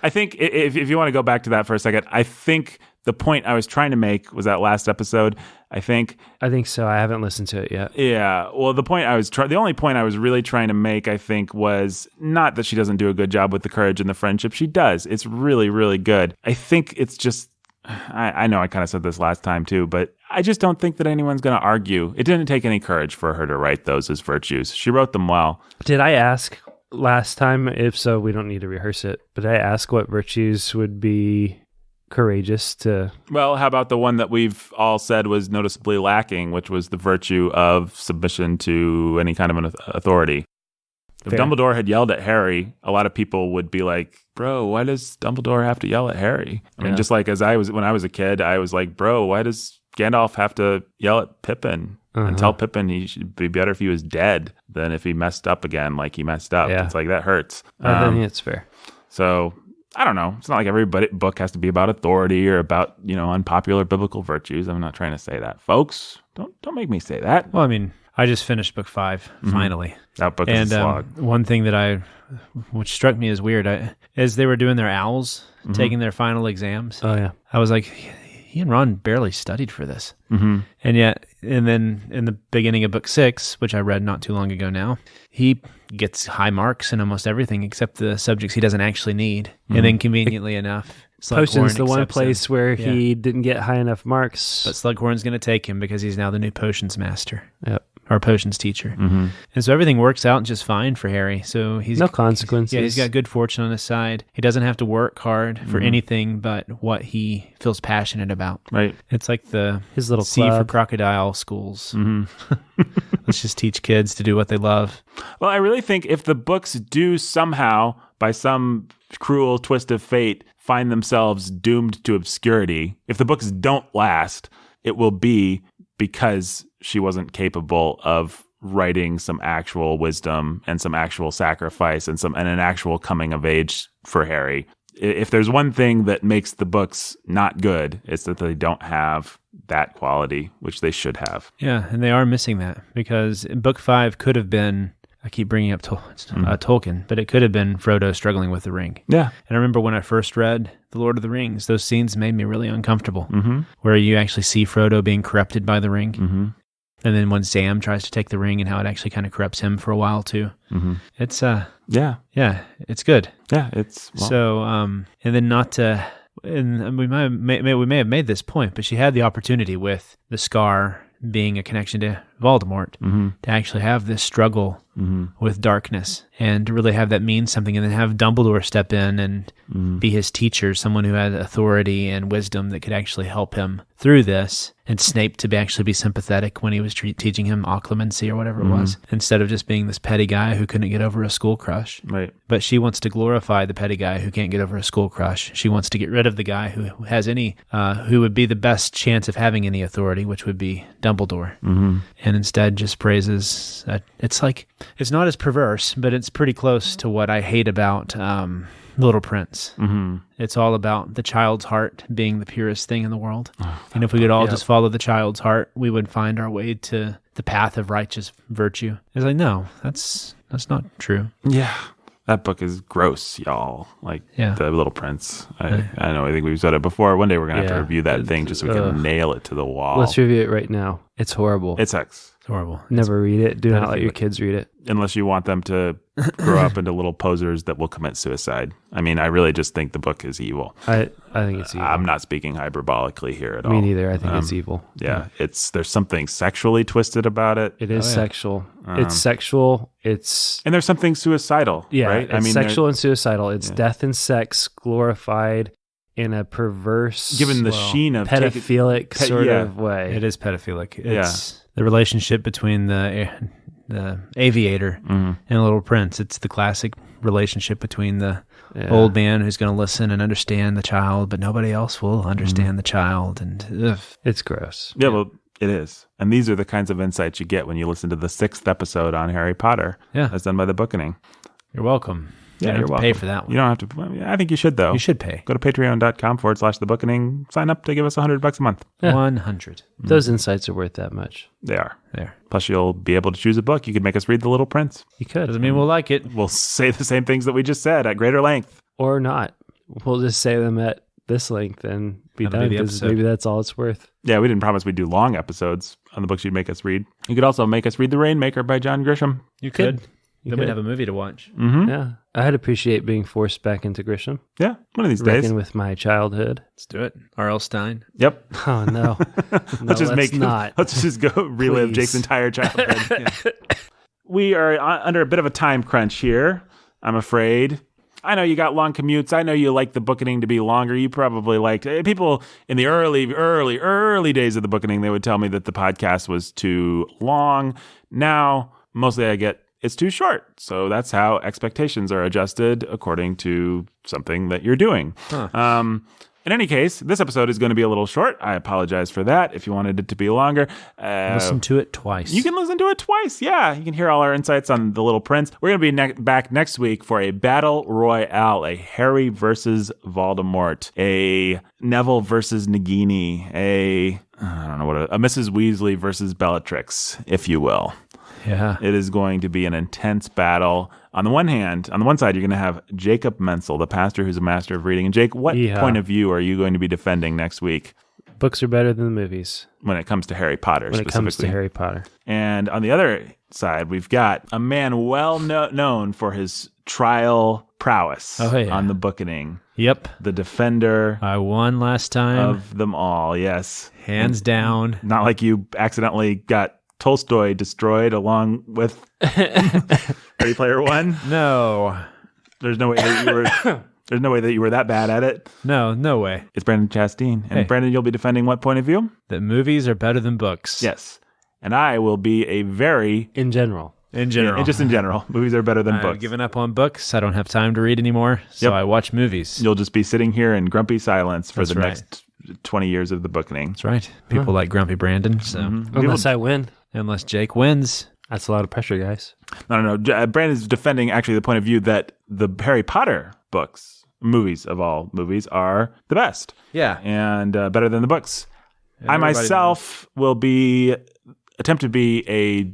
Speaker 1: I think if you want to go back to that for a second, I think the point I was trying to make was that last episode. I think
Speaker 3: so. I haven't listened to it yet.
Speaker 1: Yeah. Well, the only point I was really trying to make, I think, was not that she doesn't do a good job with the courage and the friendship. She does. It's really, really good. I think it's just, I know I kind of said this last time too, but I just don't think that anyone's going to argue. It didn't take any courage for her to write those as virtues. She wrote them well.
Speaker 3: Did I ask last time? If so, we don't need to rehearse it. But did I ask what virtues would be courageous to...
Speaker 1: Well, how about the one that we've all said was noticeably lacking, which was the virtue of submission to any kind of an authority. If Dumbledore had yelled at Harry, a lot of people would be like, bro, why does Dumbledore have to yell at Harry? I mean, just like when I was a kid, I was like, bro, why does Gandalf have to yell at Pippin and tell Pippin he should be better if he was dead than if he messed up again like he messed up?
Speaker 3: Yeah.
Speaker 1: It's like, that hurts.
Speaker 3: I think it's fair.
Speaker 1: So... I don't know. It's not like every book has to be about authority or about, unpopular biblical virtues. I'm not trying to say that. Folks, don't make me say that.
Speaker 2: Well, I mean, I just finished book 5, finally.
Speaker 1: That book is a slog.
Speaker 2: One thing that which struck me as weird, as they were doing their owls, taking their final exams, I was like, he and Ron barely studied for this.
Speaker 1: Mm-hmm.
Speaker 2: And then in the beginning of book 6, which I read not too long ago now, he gets high marks in almost everything except the subjects he doesn't actually need. Mm-hmm. And then conveniently enough,
Speaker 3: Potion's the one place where he didn't get high enough marks.
Speaker 2: But Slughorn's going to take him because he's now the new potions master.
Speaker 3: Yep.
Speaker 2: Or potions teacher.
Speaker 1: Mm-hmm.
Speaker 2: And so everything works out just fine for Harry. So he's
Speaker 3: no consequences.
Speaker 2: He's got good fortune on his side. He doesn't have to work hard for anything but what he feels passionate about.
Speaker 1: Right.
Speaker 2: It's like
Speaker 3: his little
Speaker 2: C
Speaker 3: club
Speaker 2: for crocodile schools.
Speaker 1: Mm-hmm.
Speaker 2: Let's just teach kids to do what they love.
Speaker 1: Well, I really think if the books do somehow, by some cruel twist of fate, find themselves doomed to obscurity, if the books don't last, it will be because she wasn't capable of writing some actual wisdom and some actual sacrifice and an actual coming of age for Harry. If there's one thing that makes the books not good, it's that they don't have that quality, which they should have.
Speaker 2: Yeah, and they are missing that, because book 5 could have been, I keep bringing up Tolkien, but it could have been Frodo struggling with the ring.
Speaker 1: Yeah.
Speaker 2: And I remember when I first read The Lord of the Rings, those scenes made me really uncomfortable, where you actually see Frodo being corrupted by the ring.
Speaker 1: Mm-hmm.
Speaker 2: And then when Sam tries to take the ring and how it actually kind of corrupts him for a while too.
Speaker 1: Mm-hmm.
Speaker 2: It's,
Speaker 1: yeah,
Speaker 2: it's good.
Speaker 1: Yeah, it's... Well.
Speaker 2: So, and then not to... And we may have made this point, but she had the opportunity with the scar being a connection to Voldemort, to actually have this struggle with darkness and to really have that mean something, and then have Dumbledore step in and be his teacher, someone who had authority and wisdom that could actually help him through this, and Snape to actually be sympathetic when he was teaching him occlumency or whatever it was, instead of just being this petty guy who couldn't get over a school crush.
Speaker 1: Right.
Speaker 2: But she wants to glorify the petty guy who can't get over a school crush. She wants to get rid of the guy who has any, who would be the best chance of having any authority, which would be Dumbledore. And instead just praises, it's like, it's not as perverse, but it's pretty close to what I hate about Little Prince. It's all about the child's heart being the purest thing in the world. And if we could all just follow the child's heart, we would find our way to the path of righteous virtue. It's like, no, that's not true.
Speaker 1: Yeah. That book is gross, y'all. Like The Little Prince. I know. I think we've said it before. One day we're gonna have to review that thing just so we can nail it to the wall.
Speaker 3: Let's review it right now. It's horrible.
Speaker 1: It sucks.
Speaker 2: It's horrible.
Speaker 3: Never read it. Do not let your kids read it.
Speaker 1: Unless you want them to grow up into little posers that will commit suicide. I mean, I really just think the book is evil.
Speaker 3: I think it's evil.
Speaker 1: I'm not speaking hyperbolically here at all.
Speaker 3: Me neither. I think it's evil.
Speaker 1: Yeah, there's something sexually twisted about it.
Speaker 3: It is sexual. It's sexual.
Speaker 1: And there's something suicidal.
Speaker 3: Yeah,
Speaker 1: right?
Speaker 3: It's sexual and suicidal. It's death and sex glorified in a perverse,
Speaker 1: given the sheen of
Speaker 3: pedophilic sort of way.
Speaker 2: It is pedophilic. It's the relationship between the aviator and the Little Prince. It's the classic relationship between the old man who's going to listen and understand the child, but nobody else will understand the child. And
Speaker 3: it's gross.
Speaker 1: Yeah, well, it is. And these are the kinds of insights you get when you listen to the 6th episode on Harry Potter.
Speaker 2: Yeah.
Speaker 1: As done by the Bookening.
Speaker 2: You're welcome.
Speaker 1: Yeah,
Speaker 2: you're welcome. Pay for that one.
Speaker 1: You don't have to. I think you should, though.
Speaker 2: You should pay.
Speaker 1: Go to patreon.com/thebookening. Sign up to give us $100 a month.
Speaker 3: Yeah.
Speaker 2: 100.
Speaker 3: Those insights are worth that much.
Speaker 1: They are.
Speaker 2: There.
Speaker 1: Plus, you'll be able to choose a book. You could make us read The Little Prince.
Speaker 3: You could.
Speaker 2: Doesn't mean we'll like it.
Speaker 1: We'll say the same things that we just said at greater length.
Speaker 3: Or not. We'll just say them at this length and be done, because maybe that's all it's worth.
Speaker 1: Yeah, we didn't promise we'd do long episodes on the books you'd make us read. You could also make us read The Rainmaker by John Grisham.
Speaker 2: You could. Then we'd have a movie to watch.
Speaker 3: Yeah. I'd appreciate being forced back into Grisham.
Speaker 1: Yeah, one of these days.
Speaker 3: Reckon with my childhood.
Speaker 2: Let's do it. R.L. Stein.
Speaker 1: Yep.
Speaker 3: Oh, no.
Speaker 1: Let's just go relive
Speaker 3: Please.
Speaker 1: Jake's entire childhood. We are under a bit of a time crunch here, I'm afraid. I know you got long commutes. I know you like the Bookening to be longer. You probably liked people in the early days of the Bookening. They would tell me that the podcast was too long. Now, mostly I get it's too short. So that's how expectations are adjusted according to something that you're doing. In any case, this episode is going to be a little short. I apologize for that. If you wanted it to be longer,
Speaker 2: listen to it twice.
Speaker 1: You can listen to it twice. Yeah, you can hear all our insights on The Little Prince. We're going to be back next week for a battle royale, a Harry versus Voldemort, a Neville versus Nagini, a Mrs. Weasley versus Bellatrix, if you will.
Speaker 2: Yeah.
Speaker 1: It is going to be an intense battle. On the one side, you're going to have Jacob Menzel, the pastor who's a master of reading. And Jake, what point of view are you going to be defending next week?
Speaker 3: Books are better than the movies.
Speaker 1: When it comes to Harry Potter,
Speaker 3: When it comes to Harry Potter.
Speaker 1: And on the other side, we've got a man well known for his trial prowess on the Bookening.
Speaker 2: Yep.
Speaker 1: The defender.
Speaker 2: I won last time.
Speaker 1: Of them all, yes.
Speaker 2: Hands down.
Speaker 1: Not like you accidentally got Tolstoy destroyed along with Ready Player One.
Speaker 2: No,
Speaker 1: there's no way that you were. There's no way that you were that bad at it.
Speaker 2: No way.
Speaker 1: It's Brandon Chastain, and Brandon, you'll be defending what point of view?
Speaker 2: That movies are better than books.
Speaker 1: Yes, and I will be
Speaker 3: in general.
Speaker 1: Just in general, movies are better than books.
Speaker 2: I've given up on books. I don't have time to read anymore, so I watch movies.
Speaker 1: You'll just be sitting here in grumpy silence for the next 20 years of the Bookening.
Speaker 2: That's right. People like Grumpy Brandon. So
Speaker 3: Unless I win.
Speaker 2: Unless Jake wins.
Speaker 3: That's a lot of pressure, guys.
Speaker 1: No. Brandon's defending actually the point of view that the Harry Potter movies of all movies, are the best.
Speaker 2: Yeah.
Speaker 1: And better than the books. I myself will attempt to be a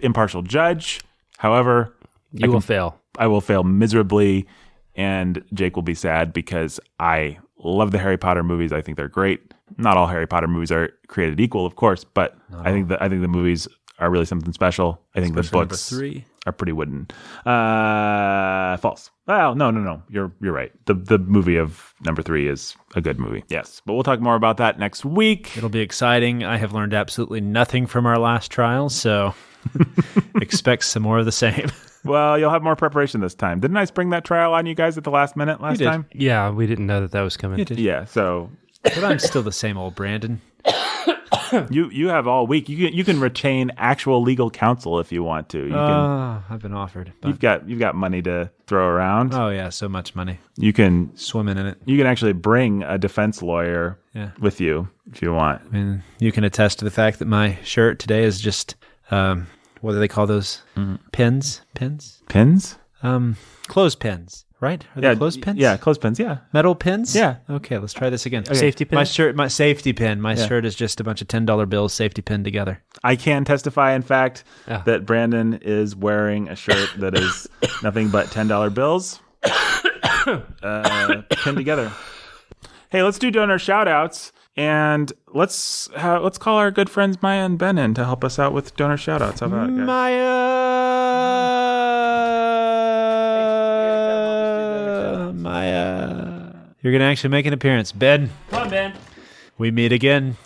Speaker 1: impartial judge. However,
Speaker 3: you will fail.
Speaker 1: I will fail miserably, and Jake will be sad because I love the Harry Potter movies. I think they're great. Not all Harry Potter movies are created equal, of course, but I think the movies are really something special. I think
Speaker 2: Especially
Speaker 1: the books
Speaker 2: number 3.
Speaker 1: are pretty wooden. False. Well, no. You're right. The movie of number 3 is a good movie. Yes, but we'll talk more about that next week.
Speaker 2: It'll be exciting. I have learned absolutely nothing from our last trial, so expect some more of the same.
Speaker 1: Well, you'll have more preparation this time. Didn't I spring that trial on you guys at the last minute last
Speaker 2: did.
Speaker 1: time?
Speaker 3: Yeah, we didn't know that was coming.
Speaker 2: You did.
Speaker 1: Yeah, so
Speaker 2: But I'm still the same old Brandon.
Speaker 1: you have all week. You can retain actual legal counsel if you want to. You can.
Speaker 2: I've been offered. But...
Speaker 1: You've got money to throw around.
Speaker 2: Oh yeah, so much money.
Speaker 1: You can
Speaker 2: Swimming in it.
Speaker 1: You can actually bring a defense lawyer with you if you want.
Speaker 2: I mean, you can attest to the fact that my shirt today is just, what do they call those? Pins?
Speaker 1: Pins?
Speaker 2: Clothespins, right? Are they clothespins?
Speaker 1: Yeah, clothespins, yeah.
Speaker 2: Metal pins?
Speaker 1: Yeah.
Speaker 2: Okay, let's try this again.
Speaker 1: Okay.
Speaker 3: Safety pin?
Speaker 2: My safety pin. My shirt is just a bunch of $10 bills safety pinned together.
Speaker 1: I can testify, in fact, that Brandon is wearing a shirt that is nothing but $10 bills pinned together. Hey, let's do donor shout-outs. And let's call our good friends Maya and Ben in to help us out with donor shout-outs. How about it, guys?
Speaker 2: Maya. You're going to actually make an appearance. Ben.
Speaker 4: Come on, Ben.
Speaker 2: We meet again.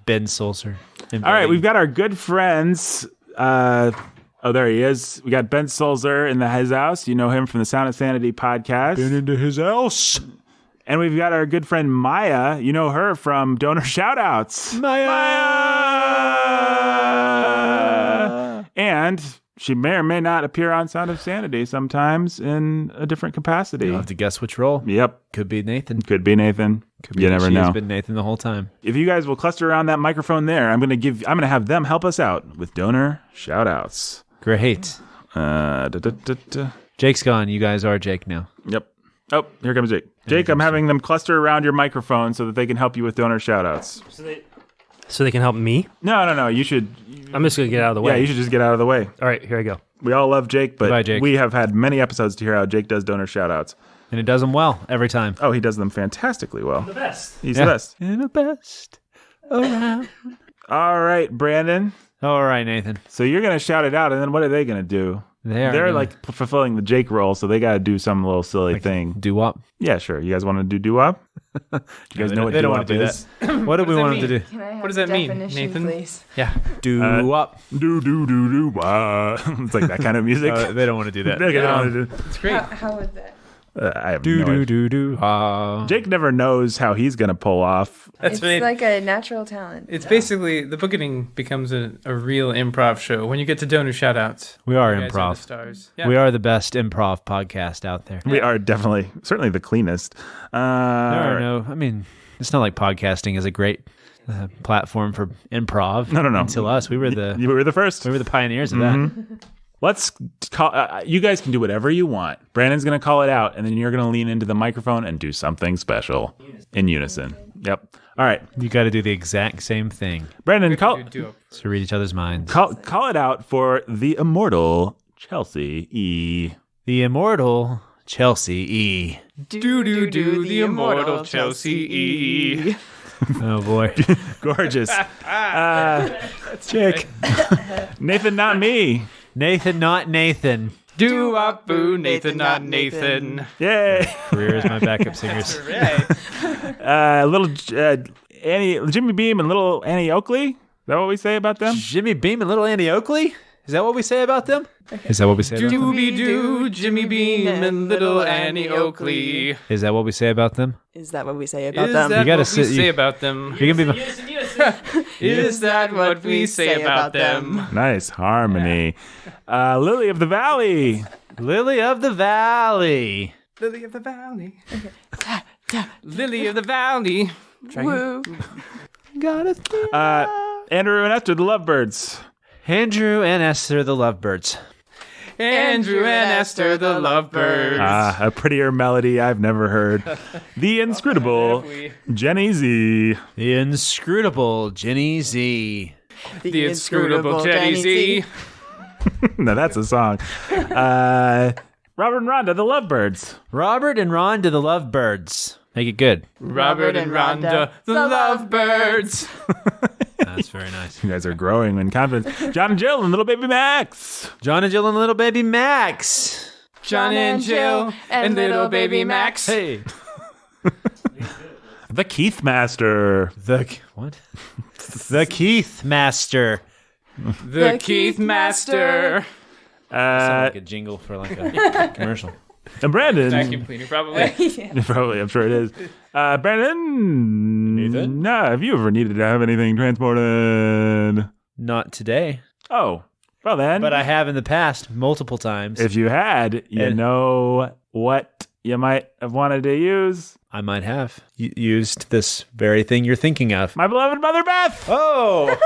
Speaker 2: Ben Sulzer.
Speaker 1: All right, we've got our good friends. There he is. We got Ben Sulzer in his house. You know him from the Sound of Sanity podcast.
Speaker 2: Been into his house.
Speaker 1: And we've got our good friend Maya. You know her from Donor Shoutouts. Maya! And she may or may not appear on Sound of Sanity sometimes in a different capacity.
Speaker 2: You'll have to guess which role.
Speaker 1: Yep.
Speaker 2: Could be Nathan.
Speaker 1: Could be Nathan. You never
Speaker 2: She's
Speaker 1: know.
Speaker 2: been Nathan the whole time.
Speaker 1: If you guys will cluster around that microphone there, I'm gonna have them help us out with Donor Shoutouts.
Speaker 2: Great. Jake's gone. You guys are Jake now.
Speaker 1: Yep. Oh, here comes Jake. Jake, I'm having them cluster around your microphone so that they can help you with donor shoutouts.
Speaker 3: So they can help me?
Speaker 1: No. You should.
Speaker 3: I'm just going to get out of the way.
Speaker 1: Yeah, you should just get out of the way.
Speaker 3: All right, here I go.
Speaker 1: We all love Jake, but
Speaker 2: Goodbye, Jake.
Speaker 1: we have had many episodes to hear how Jake does donor shoutouts.
Speaker 2: And it does them well every time.
Speaker 1: Oh, he does them fantastically well.
Speaker 4: The best.
Speaker 1: He's the best.
Speaker 2: And the best around.
Speaker 1: All right, Brandon.
Speaker 2: All right, Nathan.
Speaker 1: So you're going to shout it out, and then what are they going to do? They're like fulfilling the Jake role, so they got to do some little silly thing.
Speaker 2: Doo-wop.
Speaker 1: Yeah, sure. You guys want to do doo-wop? You guys know what doo-wop is?
Speaker 2: What do we want them to do?
Speaker 5: Can I have
Speaker 4: What does that mean,
Speaker 5: definition,
Speaker 4: Nathan?
Speaker 5: please?
Speaker 4: Yeah.
Speaker 2: Doo-wop.
Speaker 1: Do-do-do-do-wop. It's like that kind of music.
Speaker 2: They don't want to do that.
Speaker 1: They don't want to do.
Speaker 4: It's great.
Speaker 5: How would that?
Speaker 1: I have no idea.
Speaker 2: Do-do-do-do.
Speaker 1: Jake never knows how he's going to pull off.
Speaker 4: That's
Speaker 5: It's
Speaker 4: right.
Speaker 5: like a natural talent.
Speaker 4: It's basically the Bookening becomes a real improv show when you get to donor shoutouts.
Speaker 2: We are
Speaker 4: You guys
Speaker 2: improv.
Speaker 4: the stars. Yeah.
Speaker 2: We are the best improv podcast out there.
Speaker 1: We are certainly the cleanest.
Speaker 2: There are no, I mean, it's not like podcasting is a great platform for improv.
Speaker 1: No.
Speaker 2: Until us, we were
Speaker 1: You were the first.
Speaker 2: the pioneers of that.
Speaker 1: Let's call. You guys can do whatever you want. Brandon's going to call it out, and then you're going to lean into the microphone and do something special in unison. Yep. All right,
Speaker 2: You got to do the exact same thing.
Speaker 1: Brandon, call
Speaker 2: To read each other's minds.
Speaker 1: call it out for the immortal Chelsea E.
Speaker 2: The immortal Chelsea E.
Speaker 4: Do the immortal Chelsea E.
Speaker 2: Oh boy,
Speaker 1: Gorgeous.
Speaker 2: Jake.
Speaker 1: Nathan, not me.
Speaker 2: Nathan, not Nathan.
Speaker 4: Do up boo Nathan, not Nathan.
Speaker 1: Yay.
Speaker 2: Career as my backup singers.
Speaker 1: Little Jimmy Beam and little Annie Oakley. Is that what we say about them?
Speaker 2: Jimmy Beam and little Andy Oakley. Is that what we say about them? Is that what we say about them?
Speaker 4: Dooby-doo, Jimmy Beam and little Annie Oakley.
Speaker 2: Is that what we say about them?
Speaker 5: Is that what we say about
Speaker 4: Is
Speaker 5: them?
Speaker 4: that
Speaker 2: You gotta
Speaker 4: what we
Speaker 2: sit-
Speaker 4: say about them?
Speaker 2: You can be.
Speaker 4: Is that what we say about them?
Speaker 1: Nice harmony. Lily of the Valley.
Speaker 2: Lily of the Valley.
Speaker 4: Lily of the Valley. Lily of the Valley.
Speaker 5: Woo.
Speaker 2: Got it.
Speaker 1: Andrew and Esther, the Lovebirds.
Speaker 2: Andrew and Esther, the Lovebirds.
Speaker 4: Andrew and Esther, the lovebirds.
Speaker 1: A prettier melody I've never heard. The inscrutable Jenny Z.
Speaker 2: The inscrutable Jenny Z.
Speaker 4: The inscrutable Jenny Z.
Speaker 1: No, that's a song. Robert and Rhonda, the Lovebirds.
Speaker 2: Robert and Rhonda, the Lovebirds. Make it good.
Speaker 4: Robert and Rhonda, the lovebirds.
Speaker 2: That's very nice.
Speaker 1: You guys are growing in confidence. John and Jill and little baby Max.
Speaker 2: John and Jill and little baby Max.
Speaker 4: John and Jill and little baby Max.
Speaker 2: Hey.
Speaker 1: The Keith Master.
Speaker 2: What? The Keith Master.
Speaker 4: The Keith Master.
Speaker 2: Sound like a jingle for like a commercial.
Speaker 1: And Brandon.
Speaker 4: Vacuum cleaner, probably.
Speaker 1: Probably, I'm sure it is. Brandon.
Speaker 2: Nathan?
Speaker 1: Nah, have you ever needed to have anything transported?
Speaker 2: Not today,
Speaker 1: Oh, well then.
Speaker 2: but I have in the past multiple times.
Speaker 1: If you had, you
Speaker 2: And-
Speaker 1: know what you might have wanted to use.
Speaker 2: I might have used this very thing you're thinking of.
Speaker 1: My beloved Mother Beth.
Speaker 2: Oh,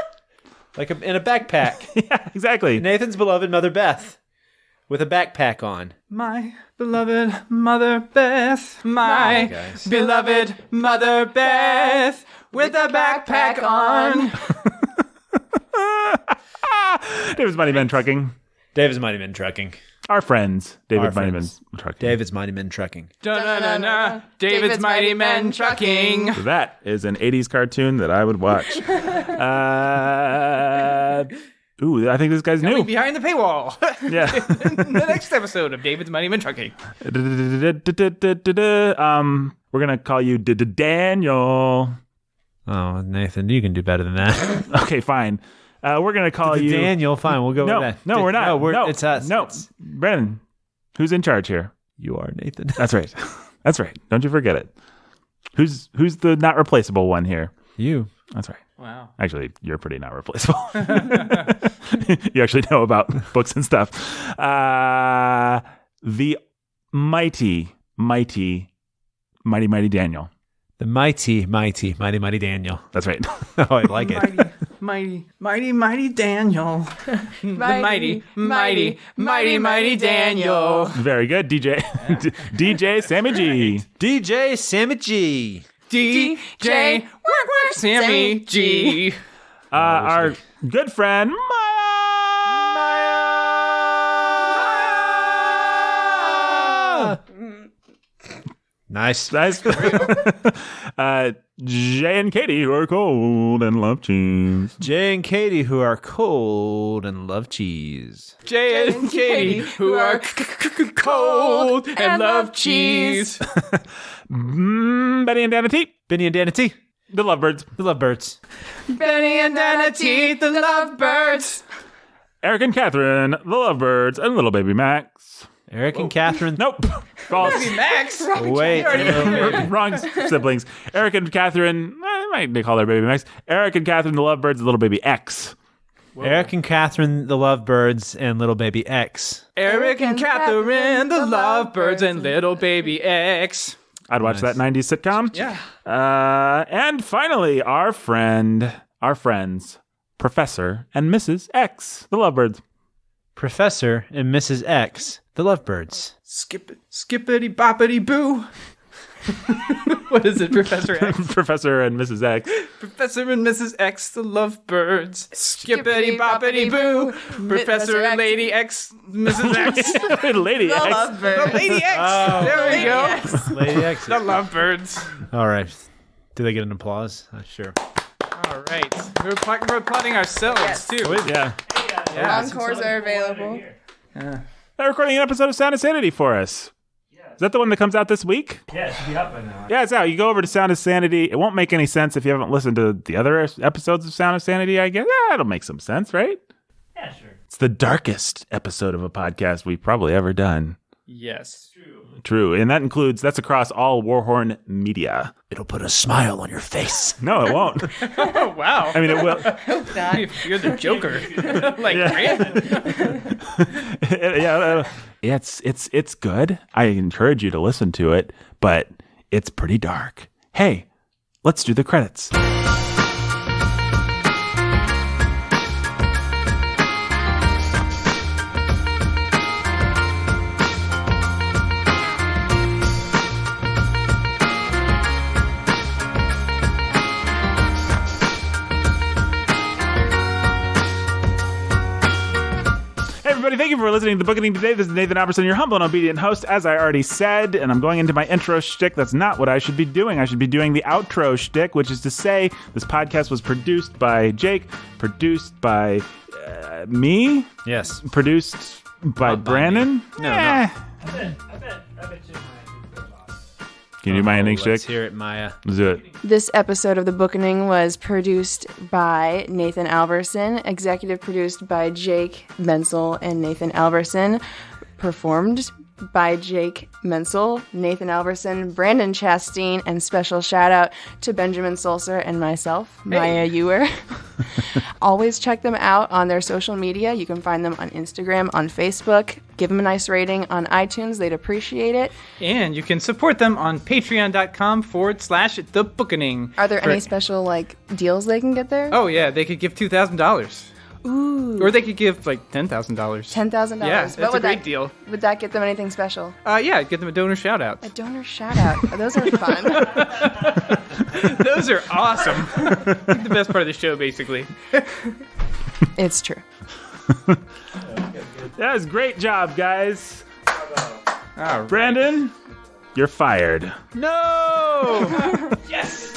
Speaker 2: like in a backpack.
Speaker 1: Yeah, exactly.
Speaker 2: Nathan's beloved Mother Beth with a backpack on.
Speaker 4: My beloved Mother Beth. My
Speaker 2: guys.
Speaker 4: beloved Mother Beth. With a backpack on.
Speaker 1: David's Mighty Men Trucking.
Speaker 2: David's Mighty Men Trucking.
Speaker 1: Our friends. David
Speaker 2: Our
Speaker 1: Mighty Men
Speaker 2: friends.
Speaker 1: Trucking.
Speaker 2: David's Mighty Men Trucking.
Speaker 4: Da-na-na-na. David's Mighty Men Trucking.
Speaker 1: So that is an 80s cartoon that I would watch. Ooh, I think this guy's new.
Speaker 4: Behind the paywall.
Speaker 1: Yeah.
Speaker 4: The next episode of David's Mighty Men Trucking.
Speaker 1: We're going to call you Daniel.
Speaker 2: Oh, Nathan, you can do better than that.
Speaker 1: Okay, fine. We're going to call you
Speaker 2: Daniel. Fine, we'll go with that.
Speaker 1: No, we're not.
Speaker 2: No, it's us.
Speaker 1: No, Brennan, who's in charge here?
Speaker 2: You are Nathan.
Speaker 1: That's right. That's right. Don't you forget it. Who's the not replaceable one here?
Speaker 2: You.
Speaker 1: That's right.
Speaker 4: Wow.
Speaker 1: Actually, you're pretty not replaceable. You actually know about books and stuff. The mighty Daniel.
Speaker 2: The mighty Daniel.
Speaker 1: That's right.
Speaker 2: Oh, I like it.
Speaker 4: Mighty Daniel. The mighty Daniel.
Speaker 1: Very good, DJ. DJ Sammy G.
Speaker 2: DJ Sammy G.
Speaker 4: DJ Sammy G.
Speaker 1: Our good friend Maya.
Speaker 2: Nice.
Speaker 1: Nice. Jay and Katie, who are cold and love cheese.
Speaker 2: Jay and Katie, who are cold and love cheese.
Speaker 4: Jay and Katie, who are cold and love cheese.
Speaker 1: Benny and Dana T.
Speaker 2: Benny and Dana T.
Speaker 1: The Lovebirds.
Speaker 2: The Lovebirds.
Speaker 4: Benny and Dana T, the lovebirds.
Speaker 1: Eric and Catherine, the Lovebirds, and little baby Max.
Speaker 2: Eric and Catherine.
Speaker 1: Nope. False.
Speaker 4: Max.
Speaker 2: Wait.
Speaker 1: Wrong siblings. Eric and Catherine, they call her baby Max. Eric and Catherine, the Lovebirds, little baby X.
Speaker 2: Eric and Catherine, the Lovebirds, and little baby X.
Speaker 4: Eric and Catherine, the lovebirds, and little baby X.
Speaker 1: I'd watch that 90s sitcom.
Speaker 4: Yeah.
Speaker 1: And finally, our friends, Professor and Mrs. X, the Lovebirds.
Speaker 2: Professor and Mrs. X, the Lovebirds.
Speaker 4: Skippity boppity boo. What is it, Professor X?
Speaker 1: Professor and Mrs. X.
Speaker 4: Professor and Mrs. X, the lovebirds. Skippity boppity boo. Professor and Lady X, Mrs. X.
Speaker 1: Lady X.
Speaker 5: Lovebird.
Speaker 4: Lady X. There we go.
Speaker 2: Lady X.
Speaker 4: The lovebirds.
Speaker 2: All right. Do they get an applause? Sure.
Speaker 4: All right. We're applauding ourselves,
Speaker 5: Yes.
Speaker 4: too.
Speaker 1: Yeah.
Speaker 5: Encores are available.
Speaker 1: They're recording an episode of Sound of Sanity for us. Is that the one that comes out this week?
Speaker 2: Yeah, it should be up by now.
Speaker 1: Yeah, it's out. You go over to Sound of Sanity. It won't make any sense if you haven't listened to the other episodes of Sound of Sanity, I guess. Yeah, it'll make some sense, right?
Speaker 2: Yeah, sure.
Speaker 1: It's the darkest episode of a podcast we've probably ever done.
Speaker 4: Yes.
Speaker 1: True. And that's across all Warhorn media.
Speaker 2: It'll put a smile on your face.
Speaker 1: No, it won't.
Speaker 4: Oh, wow.
Speaker 1: I mean, it will.
Speaker 4: You're the Joker. Like,
Speaker 1: It's good. I encourage you to listen to it, but it's pretty dark. Hey, let's do the credits. Thank Thank you for listening to Bookening today. This is Nathan Alberson, your humble and obedient host, as I already said, and I'm going into my intro shtick. That's not what I should be doing. I should be doing the outro shtick, which is to say this podcast was produced by Jake, produced by me,
Speaker 2: Yes.
Speaker 1: produced by Brandon.
Speaker 2: No.
Speaker 1: I bet you Can you do my ending
Speaker 2: Let's
Speaker 1: shtick?
Speaker 2: hear it, Maya.
Speaker 1: Let's do it.
Speaker 5: This episode of The Bookening was produced by Nathan Alberson, executive produced by Jake Menzel and Nathan Alberson, performed by Jake Menzel, Nathan Alberson, Brandon Chastain, and special shout out to Benjamin Sulzer and myself, Maya Ewer. Always check them out on their social media. You can find them on Instagram, on Facebook. Give them a nice rating on iTunes. They'd appreciate it.
Speaker 4: And you can support them on patreon.com/The Bookening.
Speaker 5: Are there any special deals they can get there?
Speaker 4: Oh, yeah. They could give $2,000.
Speaker 5: Ooh.
Speaker 4: Or they could give $10,000.
Speaker 5: $10,000.
Speaker 4: Yeah, that's a great deal.
Speaker 5: Would that get them anything special?
Speaker 4: Yeah, get them a donor shout out.
Speaker 5: A donor shout out. Those are fun.
Speaker 4: Those are awesome. The best part of the show, basically.
Speaker 5: It's true.
Speaker 1: That was a great job, guys.
Speaker 4: All right.
Speaker 1: Brandon, you're fired.
Speaker 4: No! Yes!